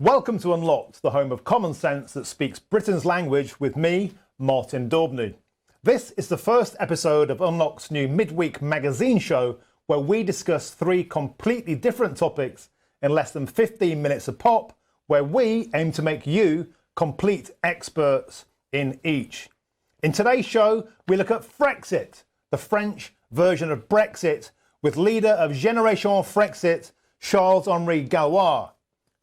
Welcome to Unlocked, the home of common sense that speaks Britain's language with me, Martin Daubney. This is the first episode of Unlocked's new midweek magazine show where we discuss three completely different topics in less than 15 minutes a pop, where we aim to make you complete experts in each. In today's show, we look at Frexit, the French version of Brexit, with leader of Generation Frexit, Charles-Henri Galwa.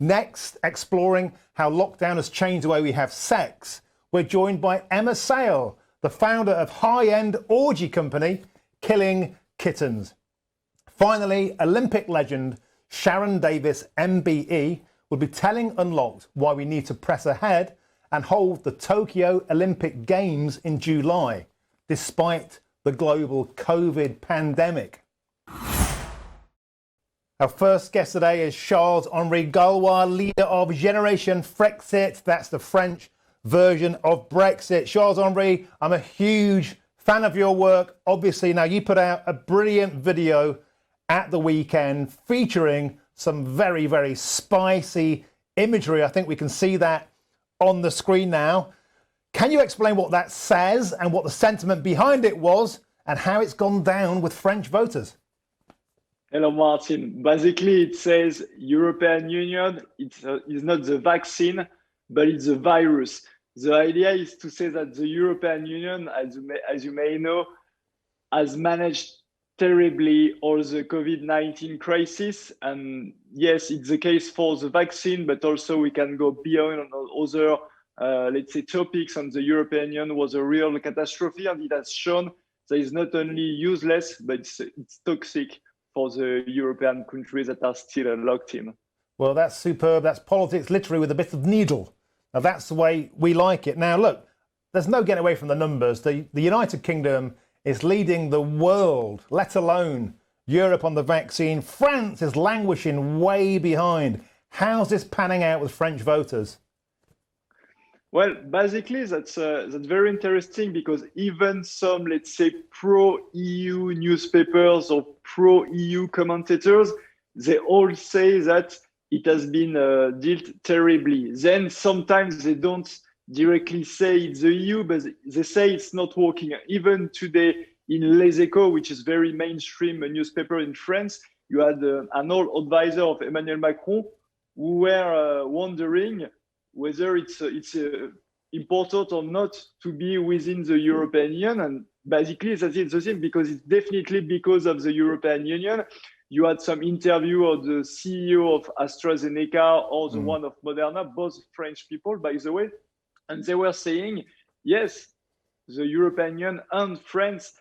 Next, exploring how lockdown has changed the way we have sex, we're joined by Emma Sayle, the founder of high-end orgy company Killing Kittens. Finally, Olympic legend Sharron Davies, MBE, will be telling Unlocked why we need to press ahead and hold the Tokyo Olympic Games in July, despite the global COVID pandemic. Our first guest today is Charles-Henri Galwa, leader of Generation Frexit. That's the French version of Brexit. Charles-Henri, I'm a huge fan of your work. Obviously, now you put out a brilliant video at the weekend featuring some very, very spicy imagery. I think we can see that on the screen now. Can you explain what that says and what the sentiment behind it was and how it's gone down with French voters? Hello, Martin. Basically, it says European Union, it's not the vaccine, but it's the virus. The idea is to say that the European Union, as you may know, has managed terribly all the COVID-19 crisis. And yes, it's the case for the vaccine, but also we can go beyond on other, let's say, topics. And the European Union was a real catastrophe, and it has shown that it's not only useless, but it's toxic for the European countries that are still locked in. Well, that's superb. That's politics literally with a bit of needle. Now, that's the way we like it. Now, look, there's no getting away from the numbers. The United Kingdom is leading the world, let alone Europe, on the vaccine. France is languishing way behind. How's this panning out with French voters? Well, basically, that's very interesting because even some, let's say, pro-EU newspapers or pro-EU commentators, they all say that it has been dealt terribly. Then sometimes they don't directly say it's the EU, but they say it's not working. Even today in Les Echos, which is very mainstream newspaper in France, you had an old advisor of Emmanuel Macron who were wondering whether it's important or not to be within the European Union. And basically, that's it, the same, because it's definitely because of the European Union. You had some interview of the CEO of AstraZeneca or the one of Moderna, both French people, by the way. And they were saying, yes, the European Union and France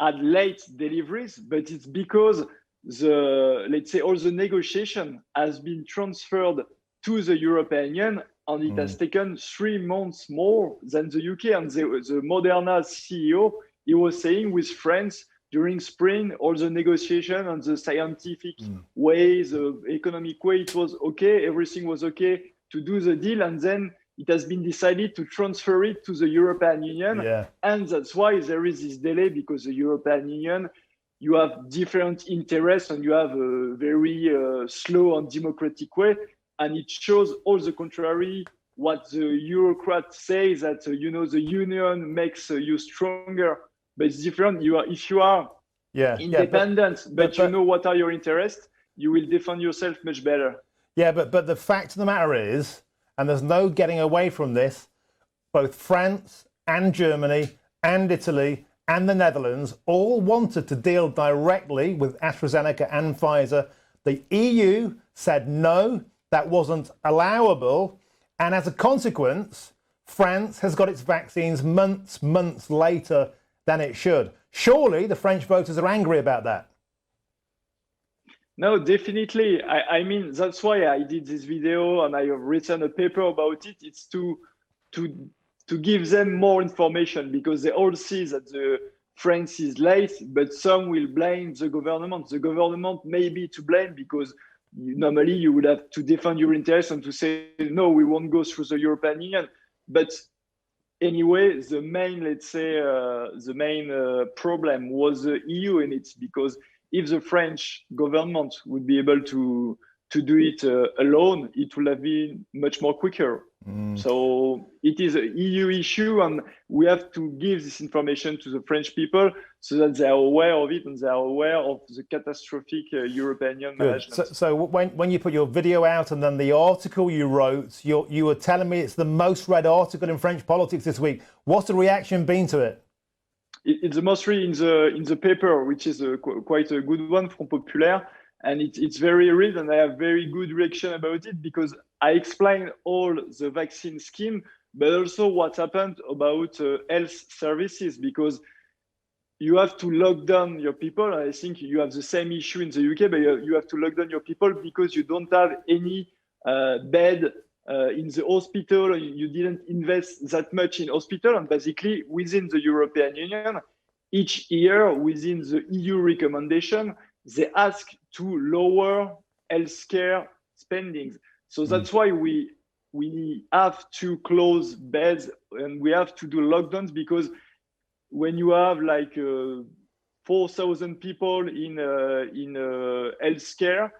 had late deliveries, but it's because let's say, all the negotiation has been transferred to the European Union, and it has taken 3 months more than the UK. And the Moderna CEO, he was saying with France during spring, all the negotiation and the scientific way, the economic way, it was okay, everything was okay to do the deal. And then it has been decided to transfer it to the European Union. Yeah. And that's why there is this delay, because the European Union, you have different interests and you have a very slow and democratic way. And it shows all the contrary what the Eurocrats say, that, the union makes you stronger, but it's different. If you are independent, but you know what are your interests, you will defend yourself much better. Yeah, but the fact of the matter is, and there's no getting away from this, both France and Germany and Italy and the Netherlands all wanted to deal directly with AstraZeneca and Pfizer. The EU said no, that wasn't allowable. And as a consequence, France has got its vaccines months later than it should. Surely the French voters are angry about that. No, definitely. I mean, that's why I did this video and I have written a paper about it. It's to give them more information, because they all see that the France is late, but some will blame the government. The government may be to blame because normally you would have to defend your interests and to say, no, we won't go through the European Union. But anyway, the main, let's say, problem was the EU in it, because if the French government would be able to to do it alone, it would have been much more quicker. So it is an EU issue, and we have to give this information to the French people so that they are aware of it and they are aware of the catastrophic European management. So when you put your video out and then the article you wrote, you were telling me it's the most read article in French politics this week. What's the reaction been to it? It's the most read in the paper, which is quite a good one, Front Populaire. And it's very read, and I have very good reaction about it because I explain all the vaccine scheme, but also what happened about health services, because you have to lock down your people. I think you have the same issue in the UK, but you have to lock down your people because you don't have any bed in the hospital. You didn't invest that much in hospital, and basically within the European Union, each year within the EU recommendation, they ask to lower healthcare spendings. So that's why we have to close beds and we have to do lockdowns, because when you have like 4,000 people in healthcare,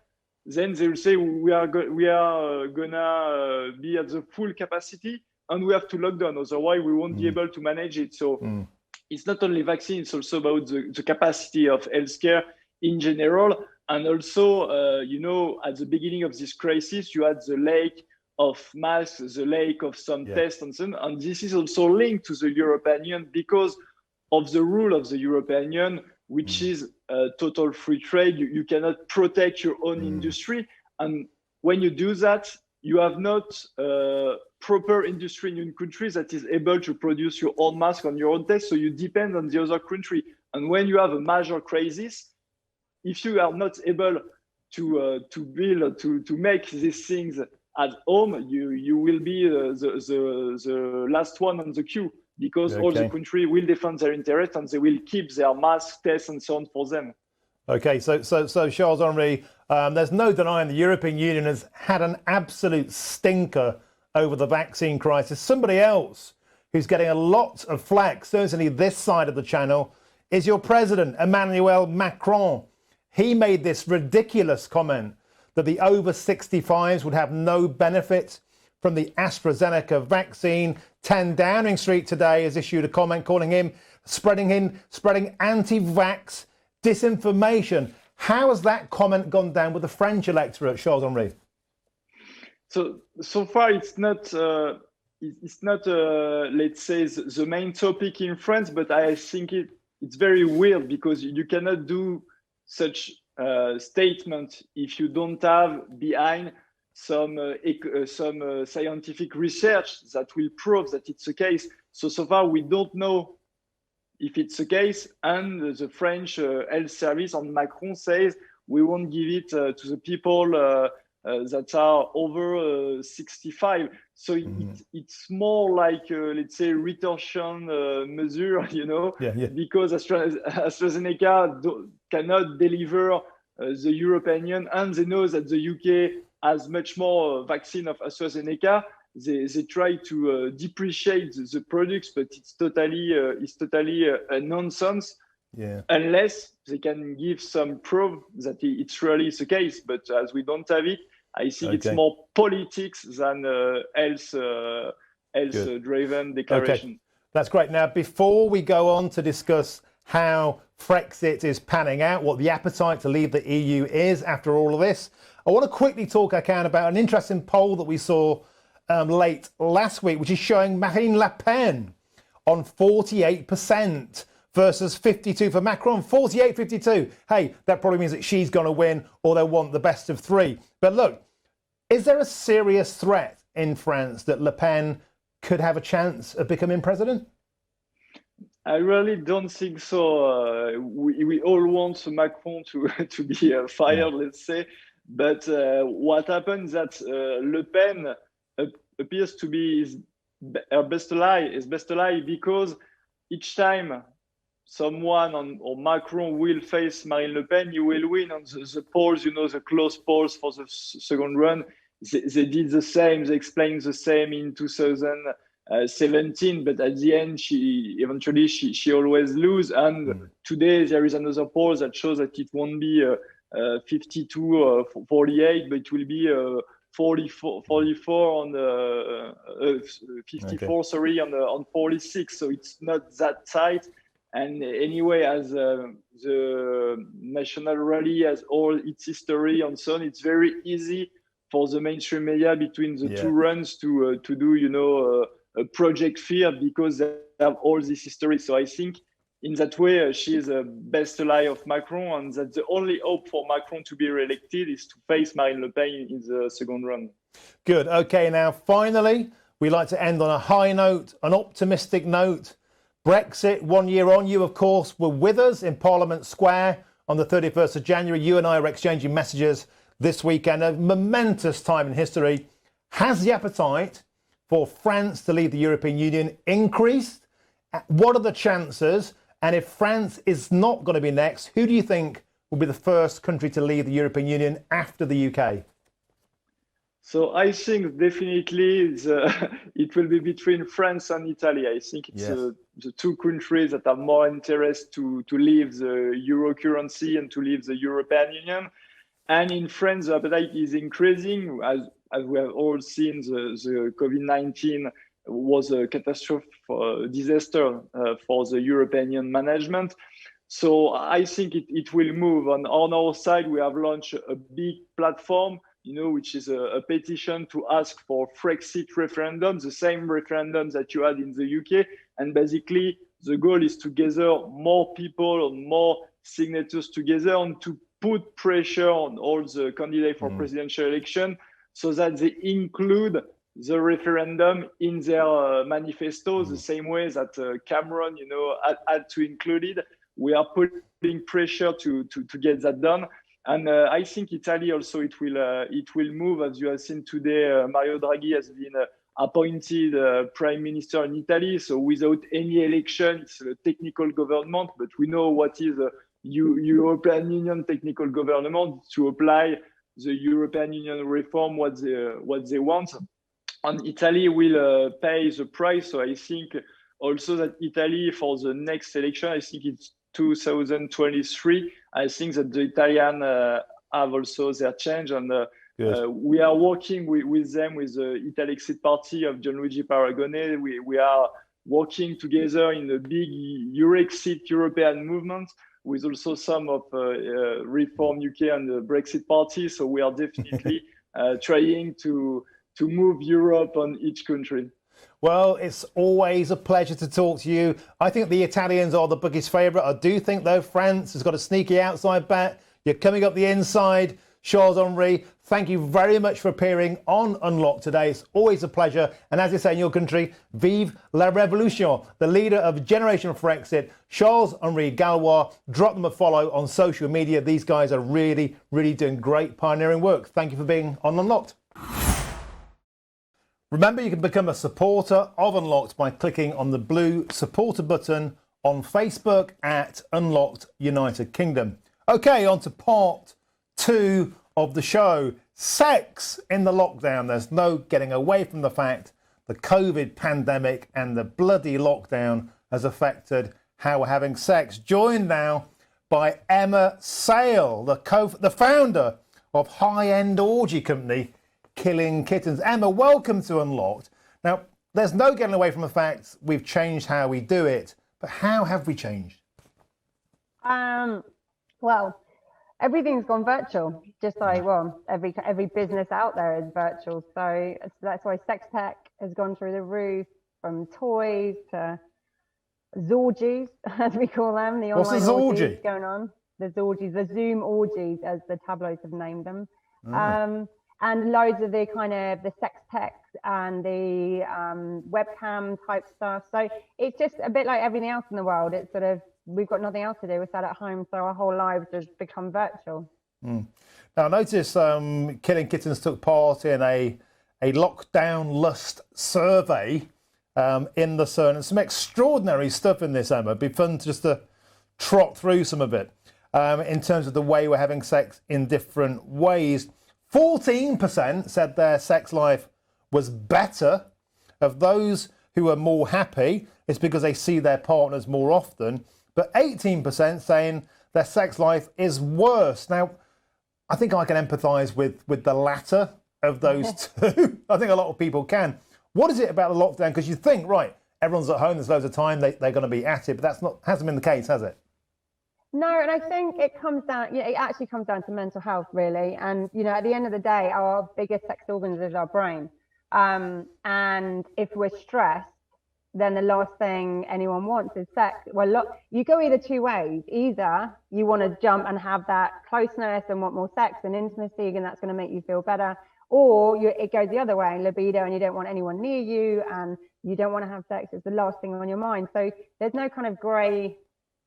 then they will say we are gonna be at the full capacity and we have to lock down. Otherwise, we won't be able to manage it. So it's not only vaccine; it's also about the capacity of healthcare in general. And also, at the beginning of this crisis, you had the lack of masks, the lack of some tests and so on. And this is also linked to the European Union because of the rule of the European Union, which is total free trade. You cannot protect your own industry. And when you do that, you have not proper industry in your country that is able to produce your own mask on your own test. So you depend on the other country. And when you have a major crisis, if you are not able to make these things at home, you will be the last one on the queue, because all the country will defend their interest and they will keep their mask tests and so on for them. Okay, so Charles-Henri, there's no denying the European Union has had an absolute stinker over the vaccine crisis. Somebody else who's getting a lot of flack, certainly this side of the channel, is your president, Emmanuel Macron. He made this ridiculous comment that the over 65s would have no benefit from the AstraZeneca vaccine. 10 Downing Street today has issued a comment calling him spreading anti-vax disinformation. How has that comment gone down with the French electorate, Charles-Henri? So far, it's not let's say the main topic in France, but I think it's very weird because you cannot do such statement if you don't have behind some scientific research that will prove that it's the case. So far we don't know if it's the case, and the French health service and Macron says we won't give it to the people that are over 65. So it's more like let's say retortion measure, because AstraZeneca cannot deliver the European Union, and they know that the UK has much more vaccine of AstraZeneca. They try to depreciate the products, but it's totally a nonsense. Unless they can give some proof that it's really the case. But as we don't have it, I think it's more politics than health-driven declaration. Okay. That's great. Now, before we go on to discuss how Frexit is panning out, what the appetite to leave the EU is after all of this, I want to quickly talk, about an interesting poll that we saw late last week, which is showing Marine Le Pen on 48% versus 52% for Macron. 48-52. Hey, that probably means that she's going to win, or they'll want the best of three. But look, is there a serious threat in France that Le Pen could have a chance of becoming president? I really don't think so. We all want Macron to be fired, let's say. But what happens that Le Pen appears to be her best ally, because each time someone or Macron will face Marine Le Pen, you will win on the polls, the close polls for the second run. They did the same, they explained the same in 2017, but at the end, she always lose. And today there is another poll that shows that it won't be 52 48, but it will be 44 on 54, Okay. sorry, on 46. So it's not that tight. And anyway, as the national rally has all its history and so on, it's very easy for the mainstream media between the two runs to do, a project fear because they have all this history. So I think in that way, she is the best ally of Macron, and that the only hope for Macron to be re-elected is to face Marine Le Pen in the second round. Good. Okay, now finally, we like to end on a high note, an optimistic note. Brexit, 1 year on. You, of course, were with us in Parliament Square on the 31st of January. You and I are exchanging messages this weekend. A momentous time in history. Has the appetite for France to leave the European Union increased? What are the chances? And if France is not going to be next, who do you think will be the first country to leave the European Union after the UK? So I think definitely it will be between France and Italy. I think it's the two countries that have more interest to leave the euro currency and to leave the European Union. And in France, the appetite is increasing. As we have all seen, the COVID-19 was a catastrophe, disaster for the European Union management. So I think it will move. On our side, we have launched a big platform, which is a petition to ask for Frexit referendum, the same referendum that you had in the UK. And basically, the goal is to gather more people and more signatures together and to put pressure on all the candidates for presidential election so that they include the referendum in their manifesto, the same way that Cameron, had to include it. We are putting pressure to get that done. And I think Italy also, it will move. As you have seen today, Mario Draghi has been appointed prime minister in Italy. So without any election, it's a technical government, but we know what is a European Union technical government to apply the European Union reform, what they want. And Italy will pay the price. So I think also that Italy, for the next election, I think it's 2023, I think that the Italian have also their change. And we are working with them, with the Italexit party of Gianluigi Paragone. We are working together in a big Eurexit European movement with also some of Reform UK and the Brexit party. So we are definitely trying to move Europe on each country. Well, it's always a pleasure to talk to you. I think the Italians are the biggest favourite. I do think, though, France has got a sneaky outside bet. You're coming up the inside. Charles-Henri, thank you very much for appearing on Unlocked today. It's always a pleasure. And as you say in your country, vive la révolution. The leader of Generation Frexit, Charles-Henri Gallois. Drop them a follow on social media. These guys are really, really doing great pioneering work. Thank you for being on Unlocked. Remember, you can become a supporter of Unlocked by clicking on the blue supporter button on Facebook at Unlocked United Kingdom. OK, on to part 2 of the show. Sex in the lockdown. There's no getting away from the fact the COVID pandemic and the bloody lockdown has affected how we're having sex. Joined now by Emma Sayle, the founder of high-end orgy company Killing Kittens. Emma, welcome to Unlocked. Now, there's no getting away from the fact we've changed how we do it, but how have we changed? Well, everything's gone virtual, just like, every business out there is virtual. So that's why sex tech has gone through the roof, from toys to zorgies, as we call them. The What's online the orgies zorgy? going on. The zorgies, the Zoom orgies, as the tabloids have named them. And loads of the kind of the sex tech and the webcam type stuff. So it's just a bit like everything else in the world. It's sort of, we've got nothing else to do. We're sat at home, so our whole lives has become virtual. Now, I noticed Killing Kittens took part in a lockdown lust survey in the Sun. And some extraordinary stuff in this, Emma. It'd be fun just to trot through some of it in terms of the way we're having sex in different ways. 14% said their sex life was better. Of those who are more happy, it's because they see their partners more often. But 18% saying their sex life is worse. Now, I think I can empathise with the latter of those two. I think a lot of people can. What is it about the lockdown? Because you think, right, everyone's at home, there's loads of time, they're going to be at it, but hasn't been the case, has it? No, and I think it actually comes down to mental health, really. And, at the end of the day, our biggest sex organ is our brain. And if we're stressed, then the last thing anyone wants is sex. Well, look, you go either two ways. Either you want to jump and have that closeness and want more sex and intimacy, and that's going to make you feel better. Or it goes the other way, libido, and you don't want anyone near you, and you don't want to have sex. It's the last thing on your mind. So there's no kind of grey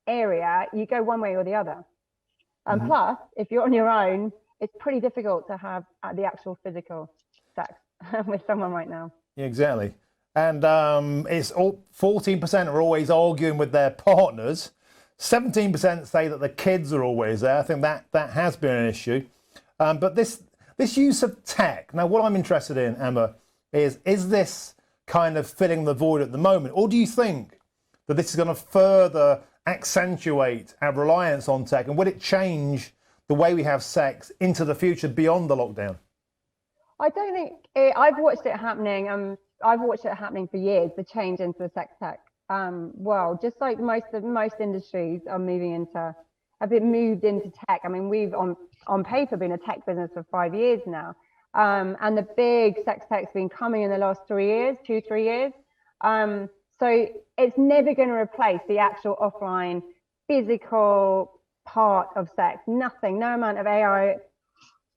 area. You go one way or the other. And plus, if you're on your own, it's pretty difficult to have the actual physical sex with someone right now. Yeah, exactly. And it's all 14% are always arguing with their partners. 17% say that the kids are always there. I think that has been an issue. But this use of tech. Now, what I'm interested in, Emma, is this kind of filling the void at the moment, or do you think that this is going to further accentuate our reliance on tech, and will it change the way we have sex into the future beyond the lockdown? I don't think I've watched it happening. I've watched it happening for years, the change into the sex tech world. Just like most industries have been moved into tech. I mean, we've on paper been a tech business for 5 years now. And the big sex tech's been coming in the last 3 years, 2-3 years. So it's never going to replace the actual offline physical part of sex. Nothing, no amount of AI,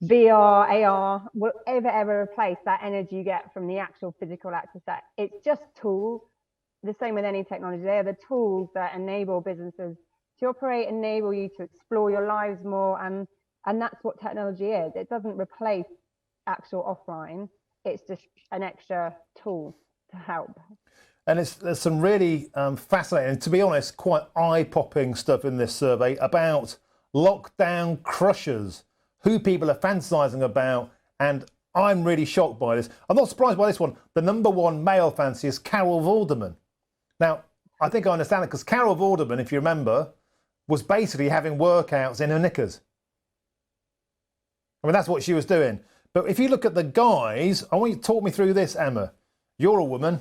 VR, AR will ever replace that energy you get from the actual physical act of sex. It's just tools. The same with any technology. They are the tools that enable businesses to operate, enable you to explore your lives more, and that's what technology is. It doesn't replace actual offline. It's just an extra tool to help. And there's some really fascinating, to be honest, quite eye-popping stuff in this survey about lockdown crushes, who people are fantasizing about, and I'm really shocked by this. I'm not surprised by this one. The number one male fantasy is Carol Vorderman. Now, I think I understand it, because Carol Vorderman, if you remember, was basically having workouts in her knickers. I mean, that's what she was doing. But if you look at the guys, I want you to talk me through this, Emma. You're a woman.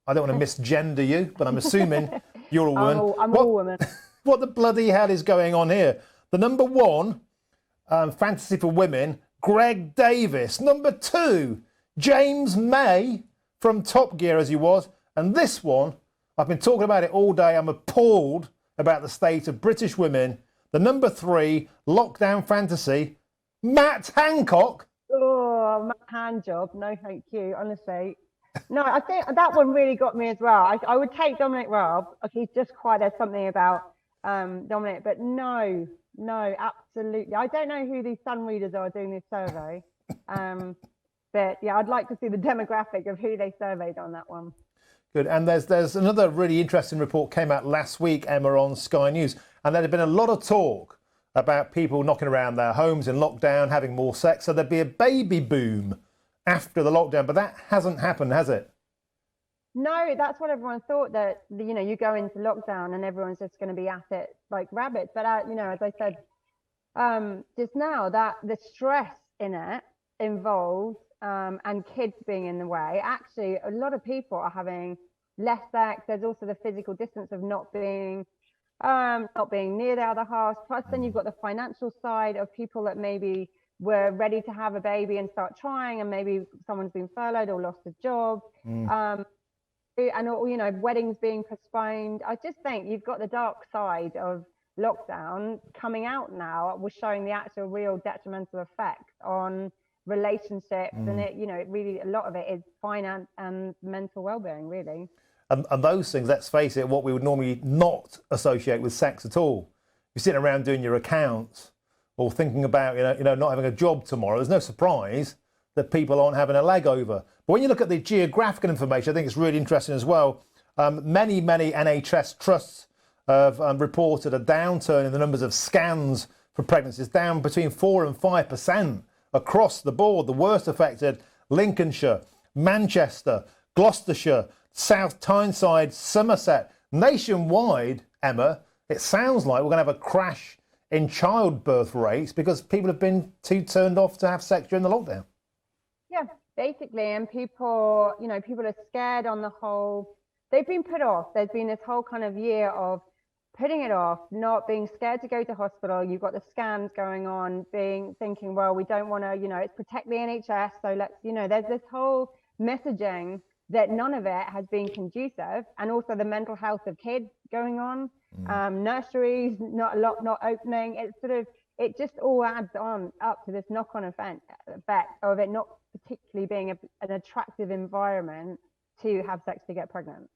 I don't want to misgender you, but I'm assuming you're a woman. I'm a woman. What the bloody hell is going on here? The number one fantasy for women, Greg Davis. Number two, James May from Top Gear, as he was. And this one, I've been talking about it all day. I'm appalled about the state of British women. The number three, lockdown fantasy, Matt Hancock. Oh, my hand job. No, thank you. Honestly. No, I think that one really got me as well. I would take Dominic Raab. He's just quite, there's something about Dominic, but no, absolutely. I don't know who these Sun readers are doing this survey. But yeah, I'd like to see the demographic of who they surveyed on that one. Good. And there's another really interesting report came out last week, Emma, on Sky News. And there had been a lot of talk about people knocking around their homes in lockdown, having more sex. So there'd be a baby boom after the lockdown. But that hasn't happened, has it? No, that's what everyone thought, that, you go into lockdown and everyone's just going to be at it like rabbits. But, as I said just now, that the stress in it involves and kids being in the way, actually a lot of people are having less sex. There's also the physical distance of not being near the other half. Plus then you've got the financial side of people that maybe were ready to have a baby and start trying, and maybe someone's been furloughed or lost a job. And weddings being postponed. I just think you've got the dark side of lockdown coming out now, was showing the actual real detrimental effects on relationships, and it really, a lot of it is finance and mental well-being, really. And those things, let's face it, what we would normally not associate with sex at all. You're sitting around doing your accounts or thinking about not having a job tomorrow. There's no surprise that people aren't having a leg over. But when you look at the geographical information, I think it's really interesting as well. Many NHS trusts have reported a downturn in the numbers of scans for pregnancies, down between 4 and 5% across the board. The worst affected, Lincolnshire, Manchester, Gloucestershire, South Tyneside, Somerset. Nationwide, Emma, it sounds like we're going to have a crash in childbirth rates because people have been too turned off to have sex during the lockdown. Yeah, basically. And people, people are scared on the whole. They've been put off. There's been this whole kind of year of putting it off, not being scared to go to hospital. You've got the scams going on, thinking, well, we don't want to, it's protect the NHS. So let's, there's this whole messaging that none of it has been conducive. And also the mental health of kids going on, nurseries, not opening. It just all adds on up to this knock-on effect of it not particularly being an attractive environment to have sex to get pregnant.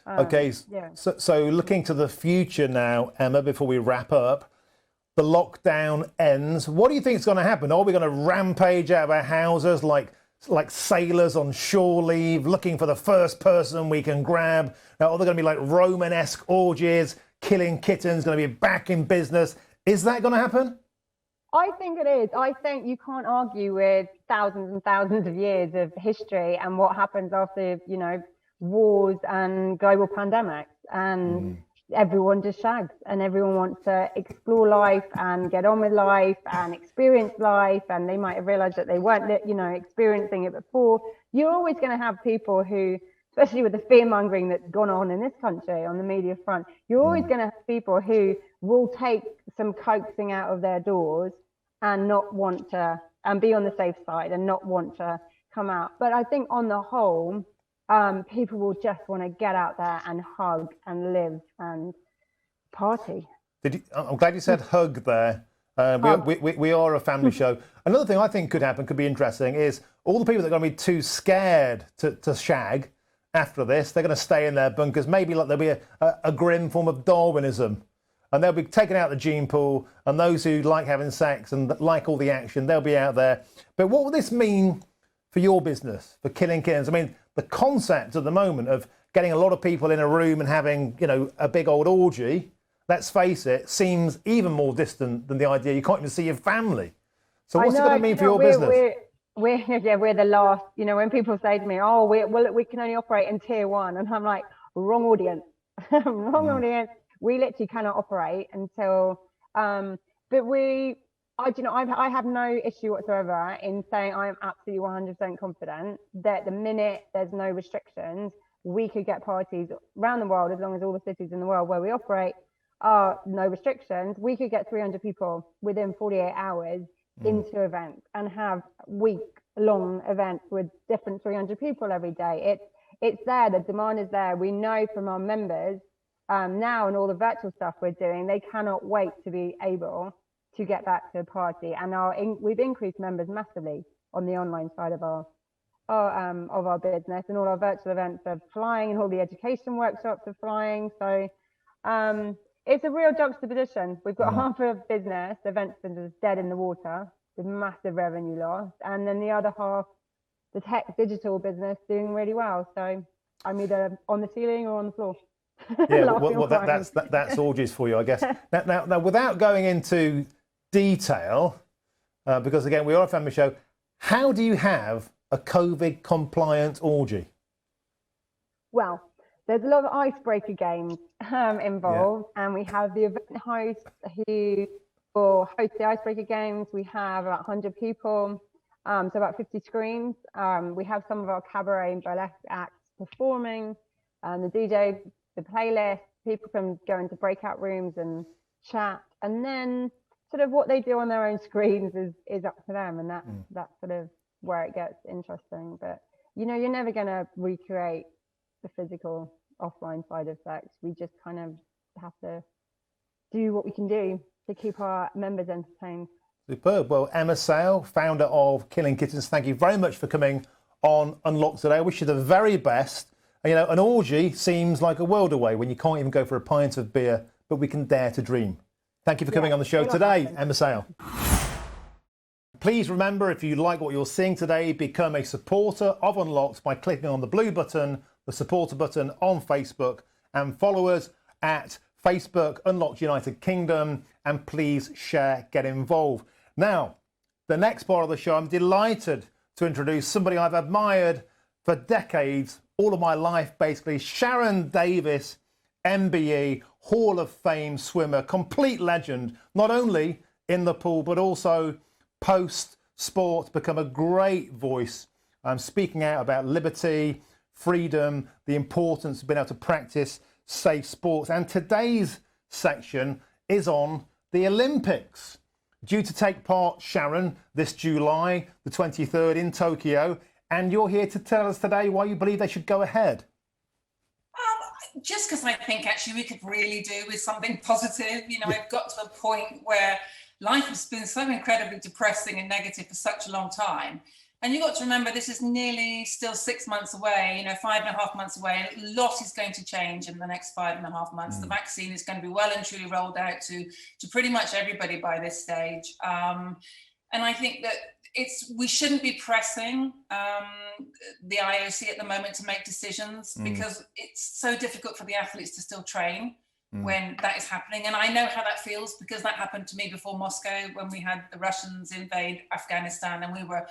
Okay, yeah. So looking to the future now, Emma, before we wrap up, the lockdown ends. What do you think is going to happen? Are we going to rampage out of our houses like sailors on shore leave, looking for the first person we can grab? Are there going to be like Romanesque orgies, killing kittens, going to be back in business? Is that going to happen? I think it is. I think you can't argue with thousands and thousands of years of history and what happens after, wars and global pandemics. And everyone just shags and everyone wants to explore life and get on with life and experience life. And they might have realized that they weren't, experiencing it before. You're always going to have people who, especially with the fear mongering that's gone on in this country on the media front, you're always going to have people who will take some coaxing out of their doors and not want to, and be on the safe side and not want to come out. But I think on the whole, people will just want to get out there and hug and live and party. I'm glad you said hug there. We are a family show. Another thing I think could be interesting is all the people that are going to be too scared to shag after this, they're going to stay in their bunkers. Maybe like there'll be a grim form of Darwinism. And they'll be taking out the gene pool, and those who like having sex and like all the action, they'll be out there. But what will this mean for your business, for Killing Kittens? I mean, the concept at the moment of getting a lot of people in a room and having, a big old orgy, let's face it, seems even more distant than the idea you can't even see your family. So what's it going to mean for your business? We're the last, when people say to me, oh, we can only operate in tier 1. And I'm like, wrong audience, wrong audience. We literally cannot operate until, I have no issue whatsoever in saying I am absolutely 100% confident that the minute there's no restrictions, we could get parties around the world, as long as all the cities in the world where we operate are no restrictions, we could get 300 people within 48 hours into events and have week-long events with different 300 people every day. It's there, the demand is there. We know from our members, now and all the virtual stuff we're doing, they cannot wait to be able to get back to a party. And we've increased members massively on the online side of our business, and all our virtual events are flying and all the education workshops are flying. So it's a real juxtaposition. We've got half of events business dead in the water with massive revenue loss, and then the other half, the tech digital business, doing really well. So I'm either on the ceiling or on the floor. Yeah, well that's orgies for you, I guess. Now, without going into detail, because again we are a family show, how do you have a COVID compliant orgy? Well, there's a lot of icebreaker games involved, and we have the event hosts who will host the icebreaker games. We have about 100 people, so about 50 screens. We have some of our cabaret and burlesque acts performing, the DJ, the playlist, people can go into breakout rooms and chat, and then sort of what they do on their own screens is up to them, and that's sort of where it gets interesting. But you're never going to recreate the physical offline side of sex. We just kind of have to do what we can do to keep our members entertained. Superb. Well, Emma Sayle, founder of Killing Kittens, thank you very much for coming on Unlocked today. I wish you the very best. An orgy seems like a world away when you can't even go for a pint of beer, but we can dare to dream. Thank you for coming on the show today, Emma Sayle. Please remember, if you like what you're seeing today, become a supporter of Unlocked by clicking on the blue button, the supporter button on Facebook, and follow us at Facebook, Unlocked United Kingdom, and please share, get involved. Now, the next part of the show, I'm delighted to introduce somebody I've admired for decades, all of my life basically. Sharron Davies MBE, Hall of Fame swimmer, complete legend, not only in the pool, but also post-sport, become a great voice, speaking out about liberty, freedom, the importance of being able to practice safe sports. And today's section is on the Olympics. Due to take part, Sharron, this July the 23rd in Tokyo, and you're here to tell us today why you believe they should go ahead. Just because I think actually we could really do with something positive. You know, I've got to a point where life has been so incredibly depressing and negative for such a long time. And you've got to remember, this is nearly still 6 months away, you know, 5.5 months away. And a lot is going to change in the next 5.5 months. The vaccine is going to be well and truly rolled out to pretty much everybody by this stage. And I think that we shouldn't be pressing the IOC at the moment to make decisions because it's so difficult for the athletes to still train when that is happening. And I know how that feels because that happened to me before Moscow when we had the Russians invade Afghanistan and we were,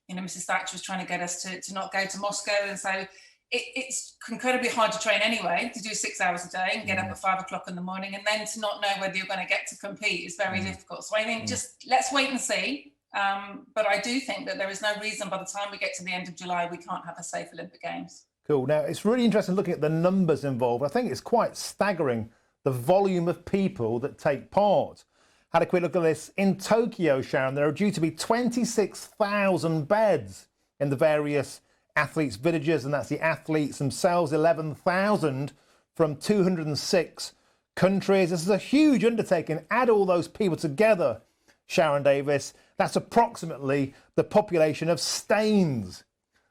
you know, Mrs. Thatcher was trying to get us to not go to Moscow. And so it's incredibly hard to train anyway, to do 6 hours a day and get up at 5 o'clock in the morning and then to not know whether you're going to get to compete is very difficult. So I think just let's wait and see. But I do think that there is no reason by the time we get to the end of July, we can't have a safe Olympic Games. Cool. Now, it's really interesting looking at the numbers involved. I think it's quite staggering, the volume of people that take part. Had a quick look at this. In Tokyo, Sharron, there are due to be 26,000 beds in the various athletes' villages, and that's the athletes themselves, 11,000 from 206 countries. This is a huge undertaking. Add all those people together, Sharron Davies, that's approximately the population of Staines.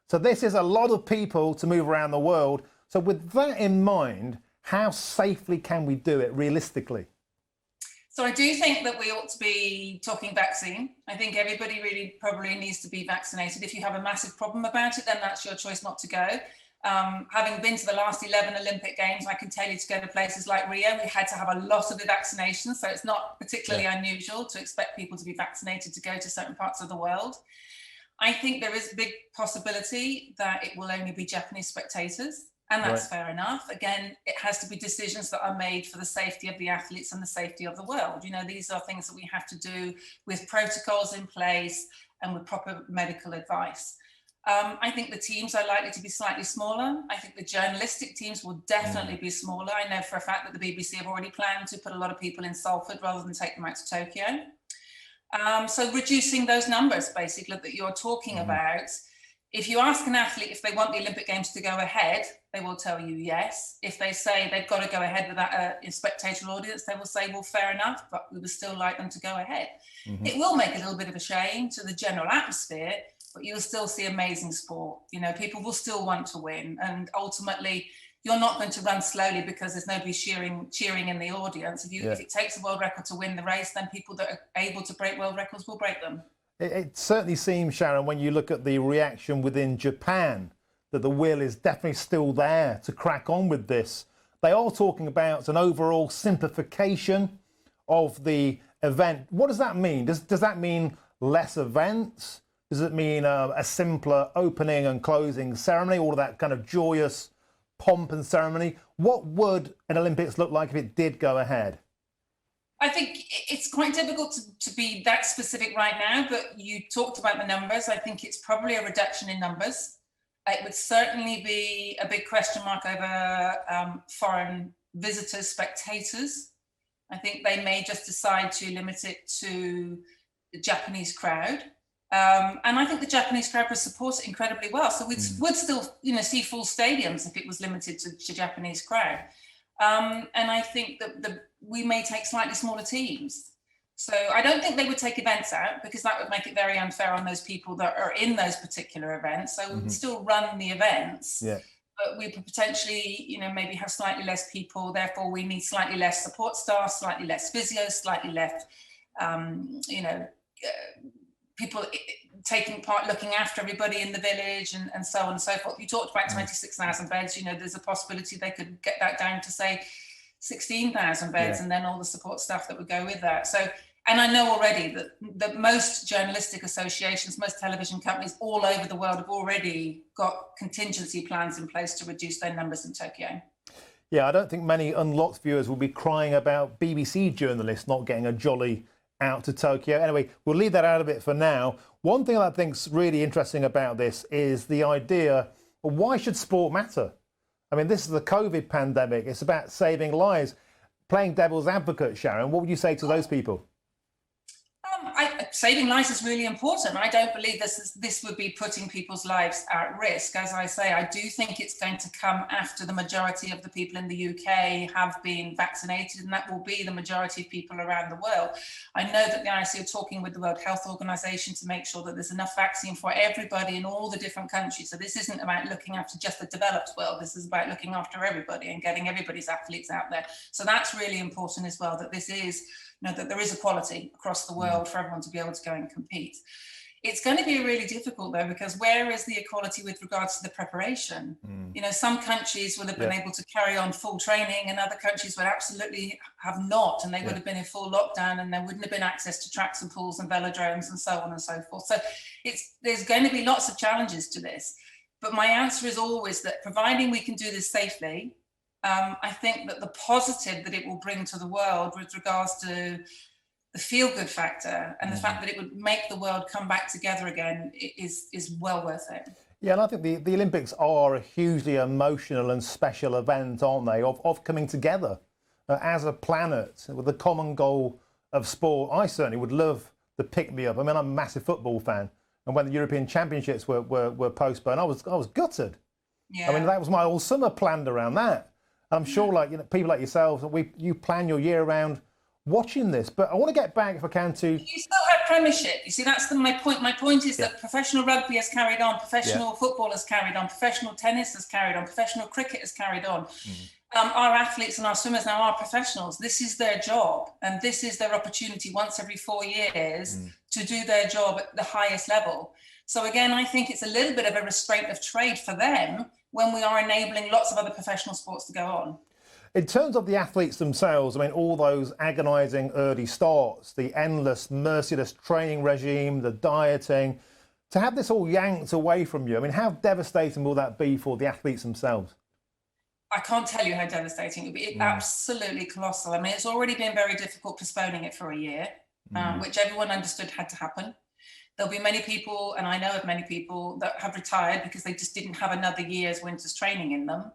So this is a lot of people to move around the world. So with that in mind, how safely can we do it realistically? So I do think that we ought to be talking vaccine. I think everybody really probably needs to be vaccinated. If you have a massive problem about it, then that's your choice not to go. Having been to the last 11 Olympic Games, I can tell you to go to places like Rio, we had to have a lot of the vaccinations. So it's not particularly unusual to expect people to be vaccinated to go to certain parts of the world. I think there is a big possibility that it will only be Japanese spectators. And that's fair enough. Again, it has to be decisions that are made for the safety of the athletes and the safety of the world. You know, these are things that we have to do with protocols in place and with proper medical advice. I think the teams are likely to be slightly smaller. I think the journalistic teams will definitely be smaller. I know for a fact that the BBC have already planned to put a lot of people in Salford rather than take them out to Tokyo. So reducing those numbers, basically, that you're talking about. If you ask an athlete if they want the Olympic Games to go ahead, they will tell you yes. If they say they've got to go ahead without a spectator audience, they will say, well, fair enough, but we would still like them to go ahead. It will make a little bit of a shame to the general atmosphere, but you'll still see amazing sport. You know, people will still want to win. And ultimately, you're not going to run slowly because there's nobody cheering in the audience. If it takes a world record to win the race, then people that are able to break world records will break them. It certainly seems, Sharron, when you look at the reaction within Japan, that the will is definitely still there to crack on with this. They are talking about an overall simplification of the event. What does that mean? Does that mean less events? Does it mean a simpler opening and closing ceremony, all of that kind of joyous pomp and ceremony? What would an Olympics look like if it did go ahead? I think it's quite difficult to be that specific right now, but you talked about the numbers. I think it's probably a reduction in numbers. It would certainly be a big question mark over foreign visitors, spectators. I think they may just decide to limit it to the Japanese crowd. And I think the Japanese crowd would support it incredibly well. So we would still, see full stadiums if it was limited to Japanese crowd. And I think that we may take slightly smaller teams. So I don't think they would take events out because that would make it very unfair on those people that are in those particular events. So we would still run the events, but we could potentially, maybe have slightly less people. Therefore, we need slightly less support staff, slightly less physios, slightly less, people taking part, looking after everybody in the village and so on and so forth. You talked about 26,000 beds, there's a possibility they could get that down to say 16,000 beds and then all the support staff that would go with that. So, and I know already that most journalistic associations, most television companies all over the world have already got contingency plans in place to reduce their numbers in Tokyo. Yeah, I don't think many Unlocked viewers will be crying about BBC journalists not getting a jolly out to Tokyo. Anyway, we'll leave that out of it for now. One thing I think's really interesting about this is the idea, well, why should sport matter? I mean, this is the COVID pandemic. It's about saving lives. Playing devil's advocate, Sharron, what would you say to those people? Saving lives is really important. I don't believe this would be putting people's lives at risk. As I say, I do think it's going to come after the majority of the people in the UK have been vaccinated, and that will be the majority of people around the world. I know that the IOC are talking with the World Health Organization to make sure that there's enough vaccine for everybody in all the different countries. So this isn't about looking after just the developed world. This is about looking after everybody and getting everybody's athletes out there. So that's really important as well, that this is, that there is equality across the world for everyone to be able to go and compete. It's going to be really difficult though, because where is the equality with regards to the preparation? Some countries will have been able to carry on full training, and other countries would absolutely have not, and they would have been in full lockdown, and there wouldn't have been access to tracks and pools and velodromes and so on and so forth. So there's going to be lots of challenges to this. But my answer is always that providing we can do this safely, I think that the positive that it will bring to the world with regards to the feel-good factor and the fact that it would make the world come back together again is well worth it. Yeah, and I think the Olympics are a hugely emotional and special event, aren't they, of coming together as a planet with the common goal of sport. I certainly would love the pick-me-up. I mean, I'm a massive football fan, and when the European Championships were postponed, I was gutted. Yeah. I mean, that was my whole summer planned around that. I'm sure, people like yourselves, you plan your year around watching this. But I want to get back, if I can, to... You still have Premiership. You see, that's my point. My point is that professional rugby has carried on, professional football has carried on, professional tennis has carried on, professional cricket has carried on. Our athletes and our swimmers now are professionals. This is their job, and this is their opportunity once every 4 years to do their job at the highest level. So again, I think it's a little bit of a restraint of trade for them when we are enabling lots of other professional sports to go on. In terms of the athletes themselves, I mean, all those agonising early starts, the endless, merciless training regime, the dieting, to have this all yanked away from you, I mean, how devastating will that be for the athletes themselves? I can't tell you how devastating it will be. It's absolutely colossal. I mean, it's already been very difficult postponing it for a year, which everyone understood had to happen. There'll be many people, and I know of many people, that have retired because they just didn't have another year's winter's training in them.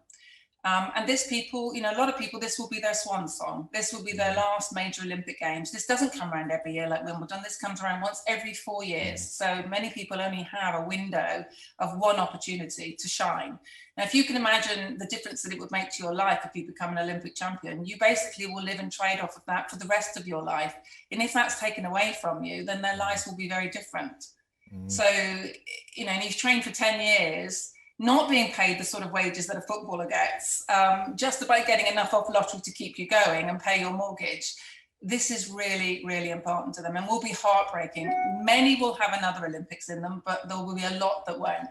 And this people, a lot of people, this will be their swan song. This will be their last major Olympic Games. This doesn't come around every year like Wimbledon. This comes around once every 4 years. So many people only have a window of one opportunity to shine. Now, if you can imagine the difference that it would make to your life if you become an Olympic champion, you basically will live and trade off of that for the rest of your life. And if that's taken away from you, then their lives will be very different. So, and you've trained for 10 years, not being paid the sort of wages that a footballer gets, just by getting enough off lottery to keep you going and pay your mortgage. This is really, really important to them and will be heartbreaking. Many will have another Olympics in them, but there will be a lot that won't.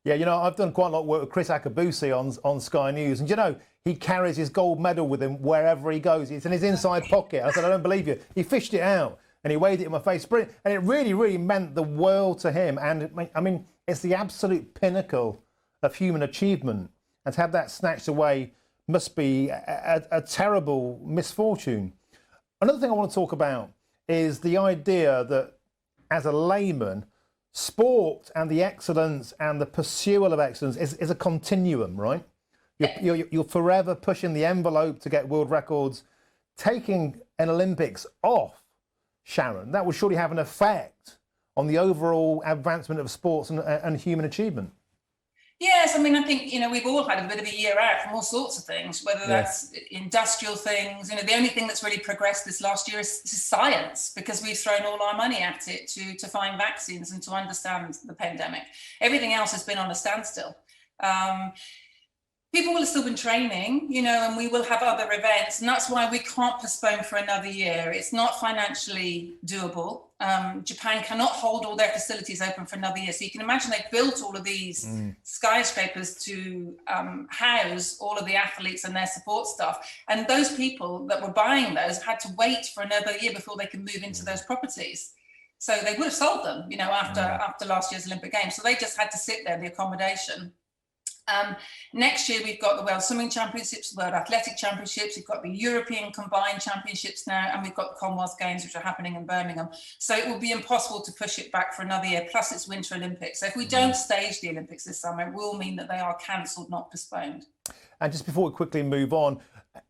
Yeah, I've done quite a lot of work with Chris Akabusi on Sky News, and he carries his gold medal with him wherever he goes. It's in his inside pocket. I said, I don't believe you. He fished it out and he waved it in my face. Brilliant. And it really, really meant the world to him. And I mean, it's the absolute pinnacle of human achievement, and to have that snatched away must be a terrible misfortune. Another thing I want to talk about is the idea that, as a layman, sport and the excellence and the pursuit of excellence is a continuum, right? You're forever pushing the envelope to get world records. Taking an Olympics off, Sharron, that will surely have an effect on the overall advancement of sports and human achievement. Yes, I mean, I think, we've all had a bit of a year out from all sorts of things, whether that's industrial things. The only thing that's really progressed this last year is science, because we've thrown all our money at it to find vaccines and to understand the pandemic. Everything else has been on a standstill. People will have still been training, and we will have other events. And that's why we can't postpone for another year. It's not financially doable. Japan cannot hold all their facilities open for another year. So you can imagine they've built all of these skyscrapers to house all of the athletes and their support staff. And those people that were buying those had to wait for another year before they could move into those properties. So they would have sold them, after last year's Olympic Games. So they just had to sit there, the accommodation. Next year, we've got the World Swimming Championships, the World Athletic Championships, we've got the European Combined Championships now, and we've got the Commonwealth Games, which are happening in Birmingham. So it will be impossible to push it back for another year, plus it's Winter Olympics. So if we don't stage the Olympics this summer, it will mean that they are cancelled, not postponed. And just before we quickly move on,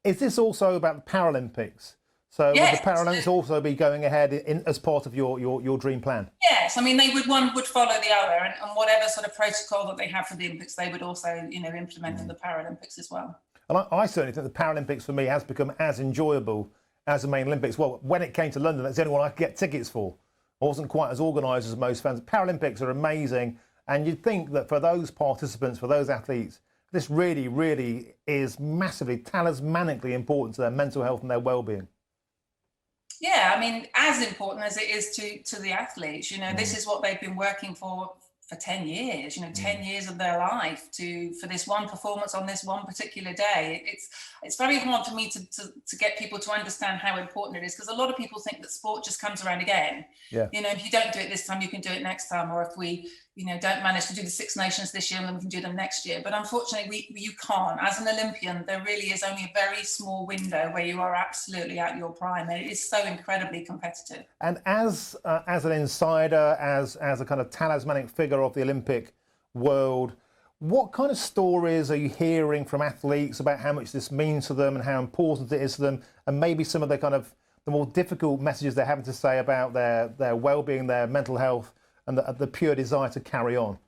is this also about the Paralympics? So yes. Would the Paralympics also be going ahead as part of your dream plan? Yes, I mean, one would follow the other, and whatever sort of protocol that they have for the Olympics, they would also, implement in the Paralympics as well. And I certainly think the Paralympics for me has become as enjoyable as the main Olympics. Well, when it came to London, that's the only one I could get tickets for. I wasn't quite as organised as most fans. Paralympics are amazing, and you'd think that for those participants, for those athletes, this really, really is massively, talismanically important to their mental health and their well-being. Yeah, I mean, as important as it is to the athletes, this is what they've been working for 10 years, 10 years of their life for this one performance on this one particular day. It's very hard for me to get people to understand how important it is, because a lot of people think that sport just comes around again. Yeah. If you don't do it this time, you can do it next time, or if we don't manage to do the Six Nations this year, then we can do them next year. But unfortunately, you can't. As an Olympian, there really is only a very small window where you are absolutely at your prime, and it is so incredibly competitive. And as an insider, as a kind of talismanic figure of the Olympic world, what kind of stories are you hearing from athletes about how much this means to them and how important it is to them, and maybe some of the more difficult messages they're having to say about their well-being, their mental health, and the pure desire to carry on?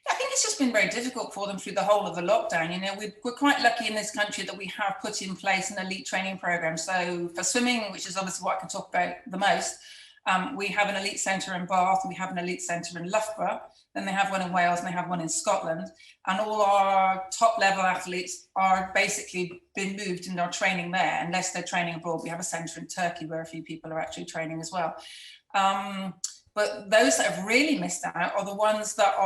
I think it's just been very difficult for them through the whole of the lockdown. We're quite lucky in this country that we have put in place an elite training program. So for swimming, which is obviously what I can talk about the most, we have an elite centre in Bath, and we have an elite centre in Loughborough. Then they have one in Wales, and they have one in Scotland. And all our top level athletes are basically been moved and are training there, unless they're training abroad. We have a centre in Turkey where a few people are actually training as well. But those that have really missed out are the ones that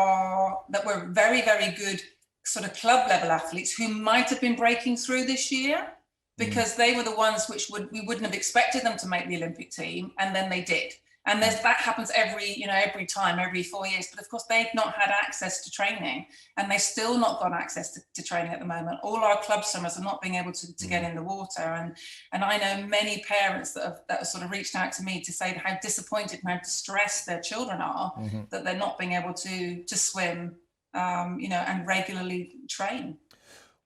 were very, very good sort of club level athletes who might have been breaking through this year, because they were the ones which we wouldn't have expected them to make the Olympic team, and then they did. And that happens every time, every 4 years. But of course, they've not had access to training, and they've still not got access to training at the moment. All our club swimmers are not being able to get in the water. And I know many parents that have sort of reached out to me to say how disappointed and how distressed their children are that they're not being able to swim, and regularly train.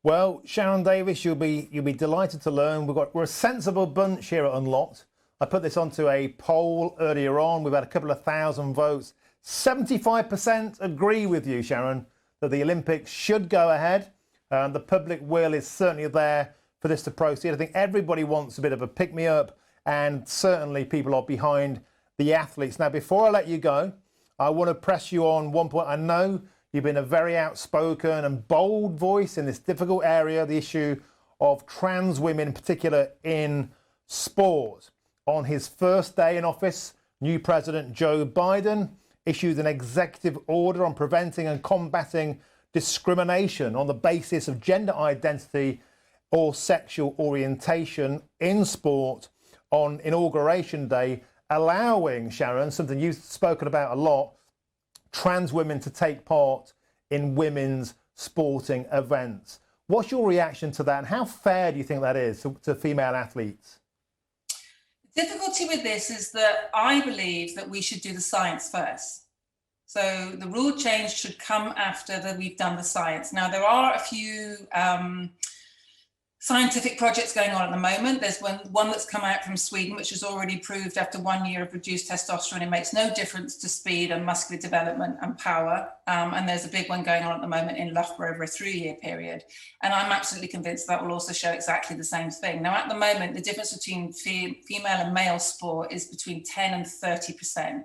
Well, Sharron Davies, you'll be delighted to learn we're a sensible bunch here at Unlocked. I put this onto a poll earlier on. We've had a couple of thousand votes. 75% agree with you, Sharron, that the Olympics should go ahead. The public will is certainly there for this to proceed. I think everybody wants a bit of a pick-me-up, and certainly people are behind the athletes. Now, before I let you go, I want to press you on one point. I know you've been a very outspoken and bold voice in this difficult area, the issue of trans women, in particular in sport. On his first day in office, new President Joe Biden issued an executive order on preventing and combating discrimination on the basis of gender identity or sexual orientation in sport on Inauguration Day, allowing, Sharron, something you've spoken about a lot, trans women to take part in women's sporting events. What's your reaction to that, and how fair do you think that is to female athletes? Difficulty with this is that I believe that we should do the science first. So the rule change should come after that we've done the science. Now, there are a few scientific projects going on at the moment. There's one that's come out from Sweden, which has already proved after 1 year of reduced testosterone, it makes no difference to speed and muscular development and power. And there's a big one going on at the moment in Loughborough over a 3-year period. And I'm absolutely convinced that will also show exactly the same thing. Now, at the moment, the difference between female and male sport is between 10 and 30%.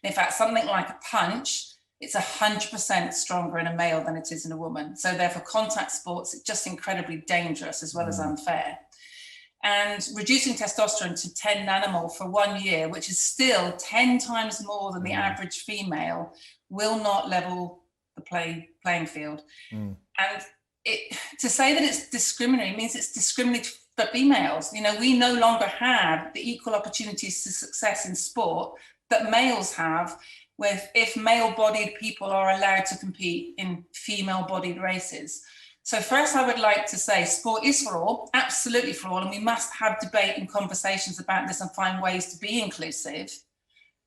In fact, something like a punch, it's 100% stronger in a male than it is in a woman. So therefore, contact sports are just incredibly dangerous as well as unfair. And reducing testosterone to 10 nanomole for 1 year, which is still 10 times more than the average female, will not level the playing field. And to say that it's discriminatory means it's discriminatory for females. We no longer have the equal opportunities to success in sport that males have with if male-bodied people are allowed to compete in female-bodied races. So first, I would like to say sport is for all, absolutely for all, and we must have debate and conversations about this and find ways to be inclusive.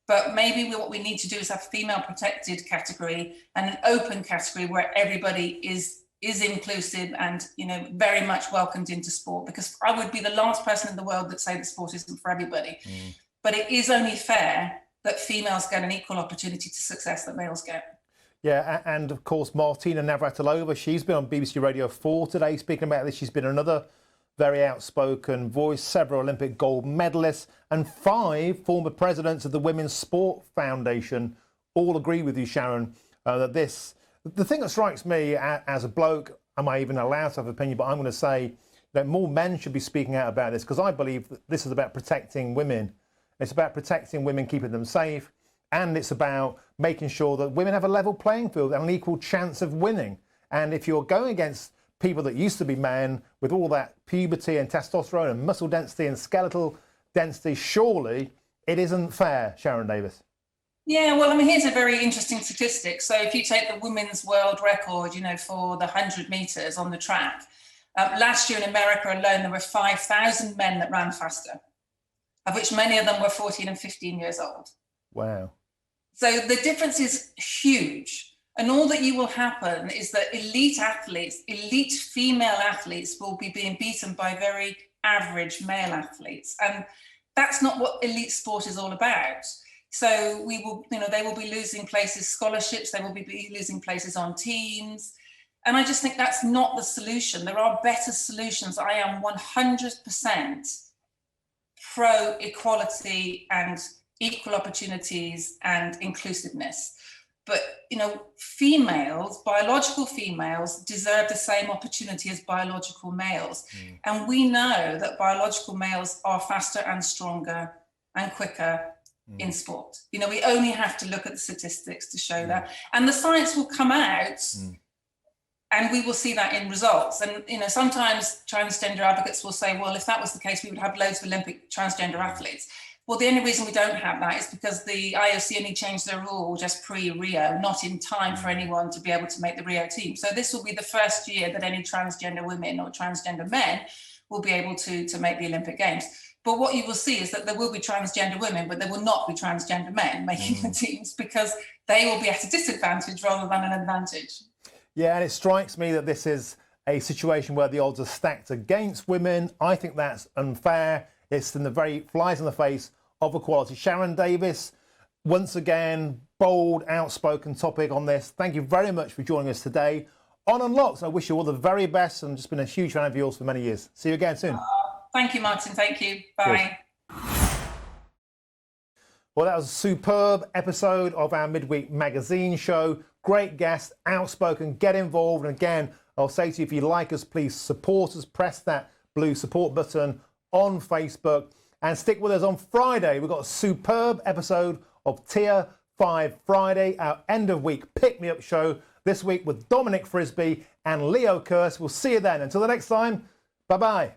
But maybe what we need to do is have a female protected category and an open category where everybody is inclusive and, you know, very much welcomed into sport, because I would be the last person in the world that say that sport isn't for everybody. But it is only fair that females get an equal opportunity to success that males get. Yeah, and of course, Martina Navratilova, she's been on BBC Radio 4 today speaking about this. She's been another very outspoken voice, several Olympic gold medalists, and 5 former presidents of the Women's Sport Foundation all agree with you, Sharron, that this, the thing that strikes me as a bloke, am I even allowed to have an opinion, but I'm going to say that more men should be speaking out about this, because I believe that this is about protecting women. It's about protecting women, keeping them safe, and it's about making sure that women have a level playing field and an equal chance of winning. And if you're going against people that used to be men with all that puberty and testosterone and muscle density and skeletal density, surely it isn't fair, Sharron Davies. Yeah, well, I mean, here's a very interesting statistic. So if you take the women's world record, you know, for the 100 meters on the track, last year in America alone, there were 5,000 men that ran faster, of which many of them were 14 and 15 years old. Wow. So the difference is huge. And all that you will happen is that elite athletes, elite female athletes will be being beaten by very average male athletes. And that's not what elite sport is all about. So we will, you know, they will be losing places, scholarships, they will be losing places on teams. And I just think that's not the solution. There are better solutions. I am 100% pro equality and equal opportunities and inclusiveness. But, you know, females, biological females, deserve the same opportunity as biological males. And we know that biological males are faster and stronger and quicker in sport. You know, we only have to look at the statistics to show that. And the science will come out and we will see that in results. And, you know, sometimes transgender advocates will say, well, if that was the case, we would have loads of Olympic transgender athletes. Well, the only reason we don't have that is because the IOC only changed their rule just pre-Rio, not in time for anyone to be able to make the Rio team. So this will be the first year that any transgender women or transgender men will be able to make the Olympic Games. But what you will see is that there will be transgender women, but there will not be transgender men making the teams, because they will be at a disadvantage rather than an advantage. Yeah, and it strikes me that this is a situation where the odds are stacked against women. I think that's unfair. It's in the very flies in the face of equality. Sharron Davies, once again, bold, outspoken topic on this. Thank you very much for joining us today on Unlocked. I wish you all the very best, and just been a huge fan of yours for many years. See you again soon. Thank you, Martin. Thank you. Bye. Cheers. Well, that was a superb episode of our midweek magazine show. Great guest, outspoken, get involved. And again, I'll say to you, if you like us, please support us. Press that blue support button on Facebook. And stick with us on Friday. We've got a superb episode of Tier 5 Friday, our end of week pick-me-up show this week with Dominic Frisby and Leo Kearse. We'll see you then. Until the next time, bye-bye.